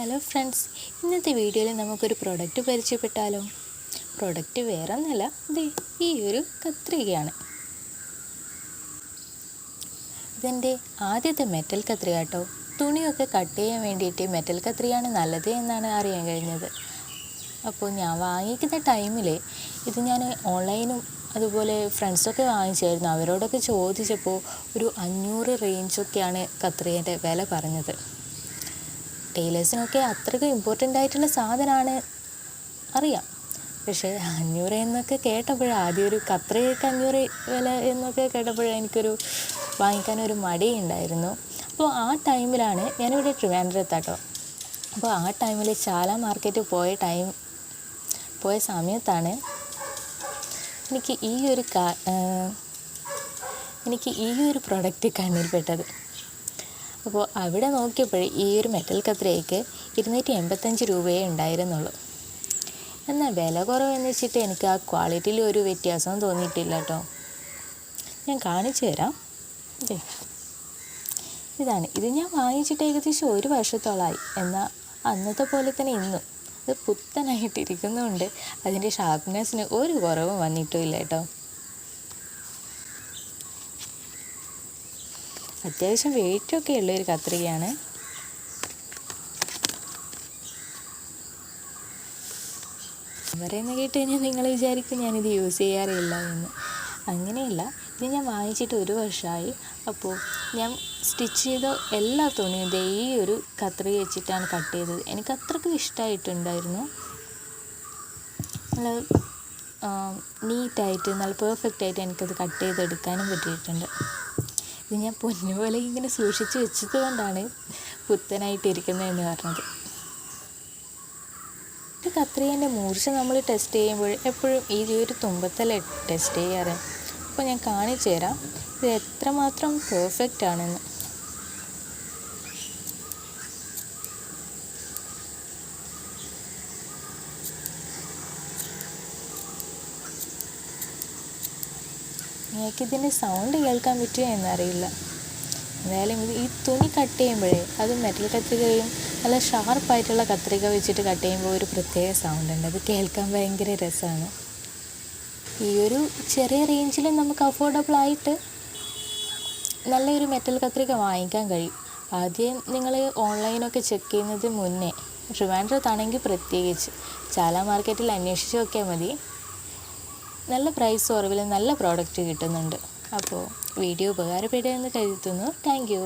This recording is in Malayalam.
ഹലോ ഫ്രണ്ട്സ്, ഇന്നത്തെ വീഡിയോയിൽ നമുക്കൊരു പ്രൊഡക്റ്റ് പരിചയപ്പെട്ടാലോ. പ്രൊഡക്റ്റ് വേറെ ഒന്നല്ല, ഈ ഒരു കത്രികയാണ്. ഇതെൻ്റെ ആദ്യത്തെ മെറ്റൽ കത്രിക കേട്ടോ. തുണിയൊക്കെ കട്ട് ചെയ്യാൻ വേണ്ടിയിട്ട് മെറ്റൽ കത്രികയാണ് നല്ലത് എന്നാണ് അറിയാൻ കഴിഞ്ഞത്. അപ്പോൾ ഞാൻ വാങ്ങിക്കുന്ന ടൈമിൽ ഇത് ഞാൻ ഓൺലൈനും അതുപോലെ ഫ്രണ്ട്സൊക്കെ വാങ്ങിച്ചായിരുന്നു. അവരോടൊക്കെ ചോദിച്ചപ്പോൾ ഒരു 500 റേഞ്ചൊക്കെയാണ് കത്രികേൻ്റെ വില പറഞ്ഞത്. ടൈലേഴ്സിനൊക്കെ അത്രയ്ക്ക് ഇമ്പോർട്ടൻ്റ് ആയിട്ടുള്ള സാധനമാണ് അറിയാം. പക്ഷേ 500 എന്നൊക്കെ കേട്ടപ്പോഴേ, ആദ്യം ഒരു കത്രികയ്ക്ക് 500 വില എന്നൊക്കെ കേട്ടപ്പോഴേ എനിക്കൊരു വാങ്ങിക്കാനൊരു മടിയുണ്ടായിരുന്നു. അപ്പോൾ ആ ടൈമിലാണ് ഞാനിവിടെ ട്രിവാൻഡ്രത്താട്ടോ. അപ്പോൾ ആ ടൈമിൽ ചാല മാർക്കറ്റ് പോയ സമയത്താണ് എനിക്ക് ഈ ഒരു പ്രൊഡക്റ്റ് കണ്ണിൽപ്പെട്ടത്. അപ്പോൾ അവിടെ നോക്കിയപ്പോഴേ ഈ ഒരു മെറ്റൽ കത്രികയ്ക്ക് 285 രൂപയേ ഉണ്ടായിരുന്നുള്ളൂ. എന്നാൽ വില കുറവെന്ന് വെച്ചിട്ട് എനിക്ക് ആ ക്വാളിറ്റിയിൽ ഒരു വ്യത്യാസവും തോന്നിയിട്ടില്ല കേട്ടോ. ഞാൻ കാണിച്ചു തരാം. ഇത് ഞാൻ വാങ്ങിച്ചിട്ട് ഏകദേശം 1 വർഷത്തോളമായി. എന്നാൽ അന്നത്തെ പോലെ തന്നെ ഇന്നും ഇത് പുത്തനായിട്ടിരിക്കുന്നുണ്ട്. അതിൻ്റെ ഷാർപ്നെസ്സിന് ഒരു കുറവും വന്നിട്ടുമില്ല കേട്ടോ. അത്യാവശ്യം വെയിറ്റൊക്കെ ഉള്ളൊരു കത്രികയാണ്. പറയുന്നത് കേട്ട് കഴിഞ്ഞാൽ നിങ്ങൾ വിചാരിക്കും ഞാനിത് യൂസ് ചെയ്യാറില്ല എന്ന്. അങ്ങനെയല്ല, ഇത് ഞാൻ വാങ്ങിച്ചിട്ട് 1 വർഷമായി. അപ്പോൾ ഞാൻ സ്റ്റിച്ച് ചെയ്ത എല്ലാ തുണിയും ഈ ഒരു കത്രിക വെച്ചിട്ടാണ് കട്ട് ചെയ്തത്. എനിക്ക് അത്രയ്ക്ക് ഇഷ്ടമായിട്ടുണ്ടായിരുന്നു. നല്ല നീറ്റായിട്ട് നല്ല പെർഫെക്റ്റായിട്ട് എനിക്കത് കട്ട് ചെയ്തെടുക്കാനും പറ്റിയിട്ടുണ്ട്. ഇത് ഞാൻ പൊന്നുപോലെ ഇങ്ങനെ സൂക്ഷിച്ച് വെച്ചത് കൊണ്ടാണ് പുത്തനായിട്ടിരിക്കുന്നതെന്ന് പറഞ്ഞത്. ഒരു കത്രികേൻ്റെ മൂർച്ച നമ്മൾ ടെസ്റ്റ് ചെയ്യുമ്പോൾ എപ്പോഴും ഈ ഒരു തുമ്പത്തല്ല ടെസ്റ്റ് ചെയ്യാറ്. അപ്പോൾ ഞാൻ കാണിച്ചു തരാം ഇത് എത്രമാത്രം പെർഫെക്റ്റ് ആണെന്ന്. എനിക്കിതിൻ്റെ സൗണ്ട് കേൾക്കാൻ പറ്റുമോ എന്നറിയില്ല. എന്തായാലും ഈ തുണി കട്ട് ചെയ്യുമ്പോഴേ, അത് മെറ്റൽ കത്രികയും നല്ല ഷാർപ്പായിട്ടുള്ള കത്രിക വെച്ചിട്ട് കട്ട് ചെയ്യുമ്പോൾ ഒരു പ്രത്യേക സൗണ്ട് ഉണ്ട്. അത് കേൾക്കാൻ ഭയങ്കര രസമാണ്. ഈ ഒരു ചെറിയ റേഞ്ചിൽ നമുക്ക് അഫോർഡബിളായിട്ട് നല്ലൊരു മെറ്റൽ കത്രിക വാങ്ങിക്കാൻ കഴിയും. ആദ്യം നിങ്ങൾ ഓൺലൈനൊക്കെ ചെക്ക് ചെയ്യുന്നത് മുന്നേ, ട്രിവാൻഡ്രത്താണെങ്കിൽ പ്രത്യേകിച്ച് ചാല മാർക്കറ്റിൽ അന്വേഷിച്ച് നോക്കിയാൽ മതി. നല്ല പ്രൈസ് കുറവിൽ നല്ല പ്രോഡക്റ്റ് കിട്ടുന്നുണ്ട്. അപ്പോൾ വീഡിയോ ഉപകാരപ്പെടുമെന്ന് കരുതുന്നു. Thank you.